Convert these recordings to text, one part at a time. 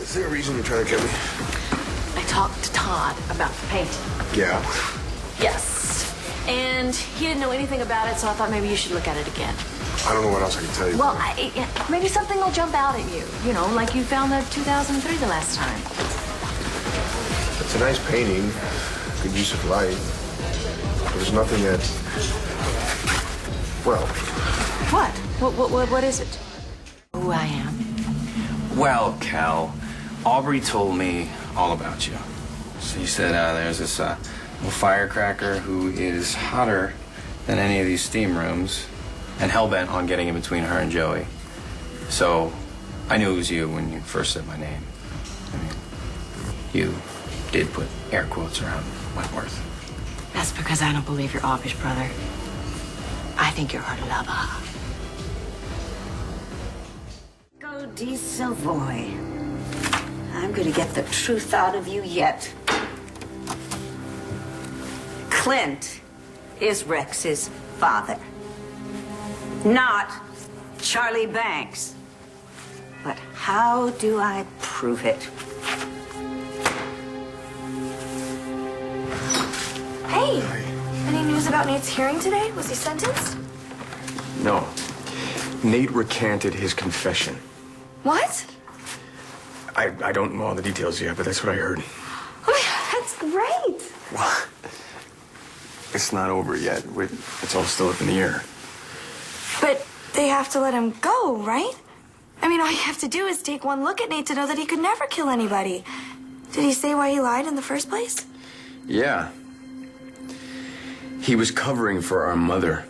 Is there a reason you're trying to kill me? I talked to Todd about the painting. Yeah? Yes. And he didn't know anything about it, so I thought maybe you should look at it again. I don't know what else I can tell you. Well, maybe something will jump out at you. You know, like you found the 2003 the last time. It's a nice painting. Good use of light. There's nothing that... Well... What? What is it? Who I am? Well, Cal, Aubrey told me all about you. She said there's this little firecracker who is hotter than any of these steam rooms and hell-bent on getting in between her and Joey. So I knew it was you when you first said my name. I mean, you did put air quotes around Wentworth. That's because I don't believe you're Aubrey's brother. I think you're her lover. Go de Savoy. I'm gonna get the truth out of you yet. Clint is Rex's father. Not Charlie Banks. But how do I prove it? Hey, any news about Nate's hearing today? Was he sentenced? No. Nate recanted his confession. What? I don't know all the details yet, but that's what I heard. Oh, that's great. Well, it's not over yet. It's all still up in the air. But they have to let him go, right? I mean, all you have to do is take one look at Nate to know that he could never kill anybody. Did he say why he lied in the first place? Yeah. He was covering for our mother.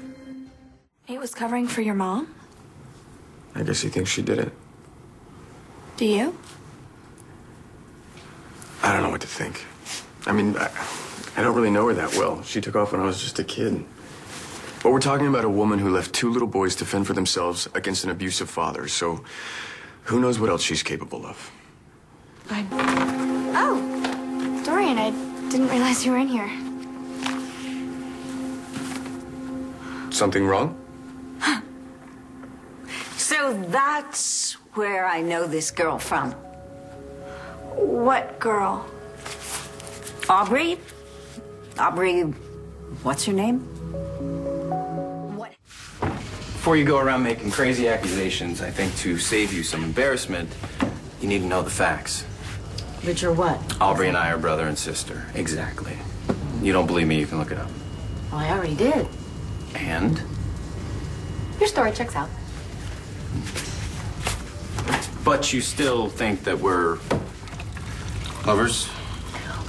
Nate was covering for your mom? I guess he thinks she did it. Do you? I don't know what to think. I mean, I don't really know her that well. She took off when I was just a kid. But we're talking about a woman who left two little boys to fend for themselves against an abusive father, so who knows what else she's capable of. Oh, Dorian, I didn't realize you were in here. Something wrong? So that's where I know this girl from. What girl? Aubrey? Aubrey, what's her name? What? Before you go around making crazy accusations, I think to save you some embarrassment, you need to know the facts. But you're what? Aubrey and I are brother and sister. Exactly. You don't believe me, you can look it up. Well, I already did. And? Your story checks out. But you still think that we're lovers?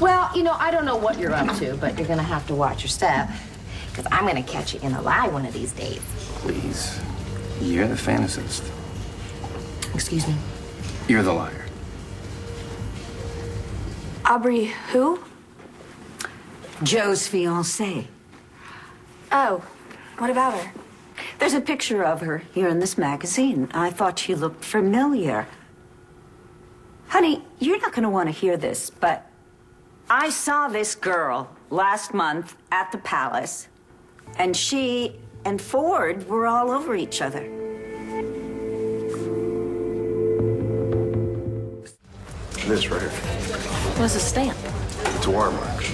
Well, you know, I don't know what you're up to, but you're gonna have to watch your step. Because I'm gonna catch you in a lie one of these days. Please. You're the fantasist. Excuse me? You're the liar. Aubrey who? Joe's fiancée. Oh, what about her? There's a picture of her here in this magazine. I thought she looked familiar. Honey, you're not going to want to hear this, but I saw this girl last month at the palace, and she and Ford were all over each other. This right here. What's a stamp? It's a watermark.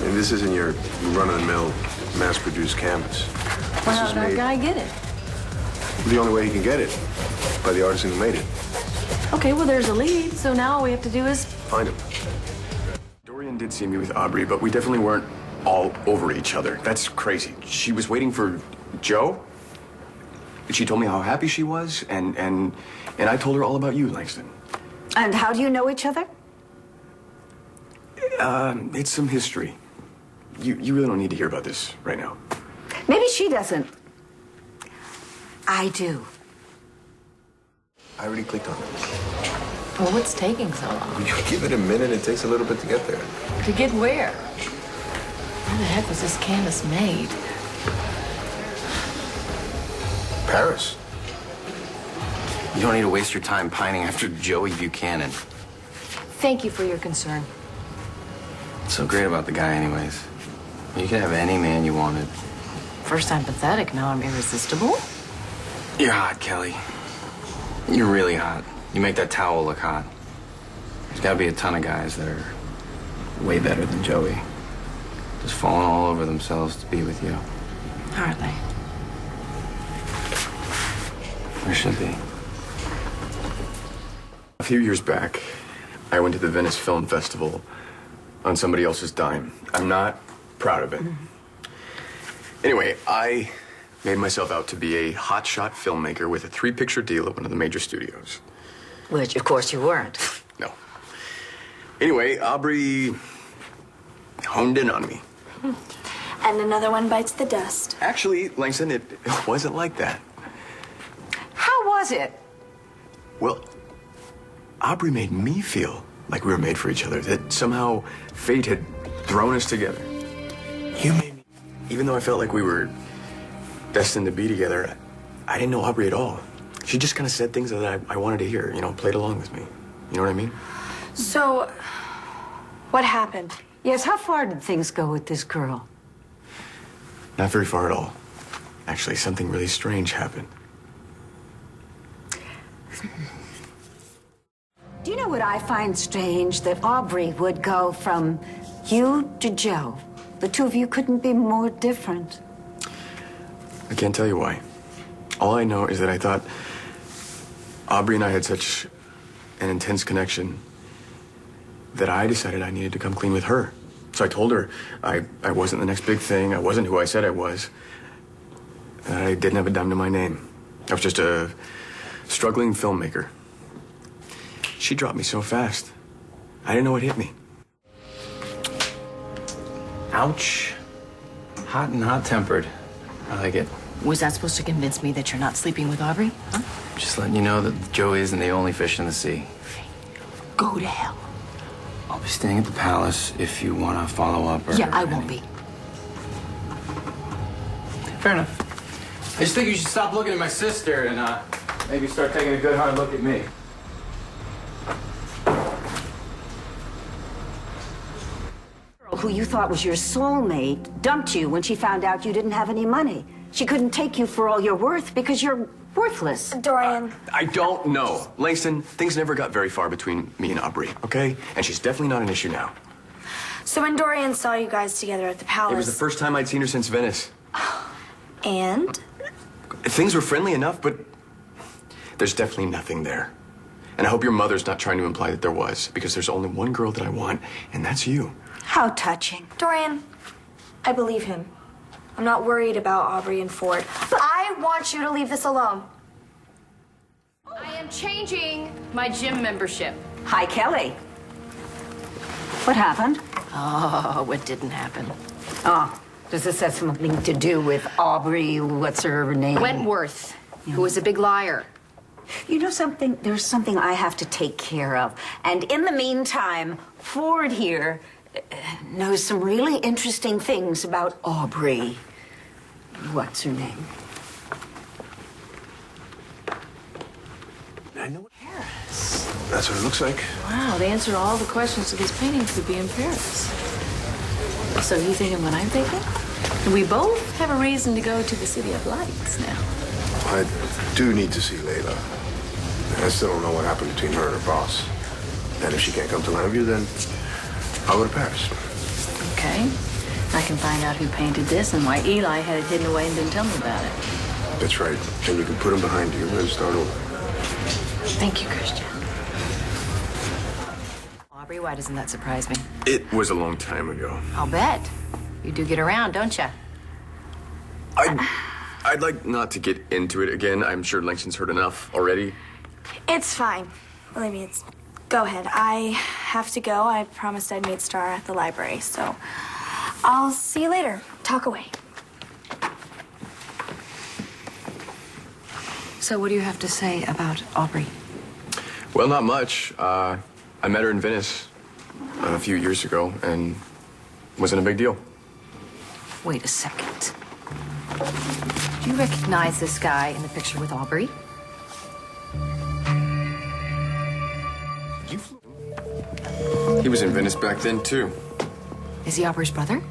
And this isn't your run-of-the-mill, mass-produced canvas. Well, how did our guy get it? The only way he can get it, by the artisan who made it. Okay, well, there's a lead, so now all we have to do is... Find him. Dorian did see me with Aubrey, but we definitely weren't all over each other. That's crazy. She was waiting for Joe. She told me how happy she was, and I told her all about you, Langston. And how do you know each other? It's some history. You really don't need to hear about this right now. Maybe she doesn't. I do. I already clicked on it. Well, what's taking so long? You give it a minute, it takes a little bit to get there. To get where? Where the heck was this canvas made? Paris. You don't need to waste your time pining after Joey Buchanan. Thank you for your concern. What's so great about the guy anyways? You could have any man you wanted. First I'm pathetic, now I'm irresistible. You're hot, Kelly. You're really hot. You make that towel look hot. There's got to be a ton of guys that are way better than Joey. Just falling all over themselves to be with you. Aren't they? There should be. A few years back, I went to the Venice Film Festival on somebody else's dime. I'm not proud of it. Anyway, I made myself out to be a hotshot filmmaker with a 3-picture deal at one of the major studios. Which, of course, you weren't. No. Anyway, Aubrey honed in on me. And another one bites the dust. Actually, Langston, it wasn't like that. How was it? Well, Aubrey made me feel like we were made for each other, that somehow fate had thrown us together. You made me. Even though I felt like we were destined to be together, I didn't know Aubrey at all. She just kind of said things that I wanted to hear, you know, played along with me. You know what I mean? So, what happened? Yes, how far did things go with this girl? Not very far at all. Actually, something really strange happened. Do you know what I find strange? That Aubrey would go from you to Joe. The two of you couldn't be more different. I can't tell you why. All I know is that I thought Aubrey and I had such an intense connection that I decided I needed to come clean with her. So I told her I wasn't the next big thing. I wasn't who I said I was. And I didn't have a dime to my name. I was just a struggling filmmaker. She dropped me so fast. I didn't know what hit me. Ouch. Hot and hot-tempered. I like it. Was that supposed to convince me that you're not sleeping with Aubrey? Huh? Just letting you know that Joey isn't the only fish in the sea. Go to hell. I'll be staying at the palace if you want to follow up or... Yeah, I won't be. Fair enough. I just think you should stop looking at my sister and maybe start taking a good hard look at me. Who you thought was your soulmate dumped you when she found out you didn't have any money. She couldn't take you for all you're worth because you're worthless. Dorian. I don't know. Langston, things never got very far between me and Aubrey, okay? And she's definitely not an issue now. So when Dorian saw you guys together at the palace... It was the first time I'd seen her since Venice. And? Things were friendly enough, but there's definitely nothing there. And I hope your mother's not trying to imply that there was, because there's only one girl that I want, and that's you. How touching. Dorian, I believe him. I'm not worried about Aubrey and Ford. But I want you to leave this alone. I am changing my gym membership. Hi, Kelly. What happened? Oh, what didn't happen? Oh, does this have something to do with Aubrey, what's her name? Wentworth, who was a big liar. You know something? There's something I have to take care of. And in the meantime, Ford here knows some really interesting things about Aubrey. What's her name? I know. Paris. That's what it looks like. Wow, the answer to all the questions to these paintings would be in Paris. So you thinking what I'm thinking? We both have a reason to go to the City of Lights now. I do need to see Layla. I still don't know what happened between her and her boss. And if she can't come to Lambview, then I'll go to Paris. Okay. I can find out who painted this and why Eli had it hidden away and didn't tell me about it. That's right. And you can put them behind you and start over. Thank you, Christian. Aubrey, why doesn't that surprise me? It was a long time ago. I'll bet. You do get around, don't you? I'd like not to get into it again. I'm sure Langston's heard enough already. It's fine. Believe me, Go ahead. I have to go. I promised I'd meet Star at the library, so I'll see you later. Talk away. So what do you have to say about Aubrey? Well, not much. I met her in Venice a few years ago, and wasn't a big deal. Wait a second. Do you recognize this guy in the picture with Aubrey? He was in Venice back then, too. Is he Aubrey's brother?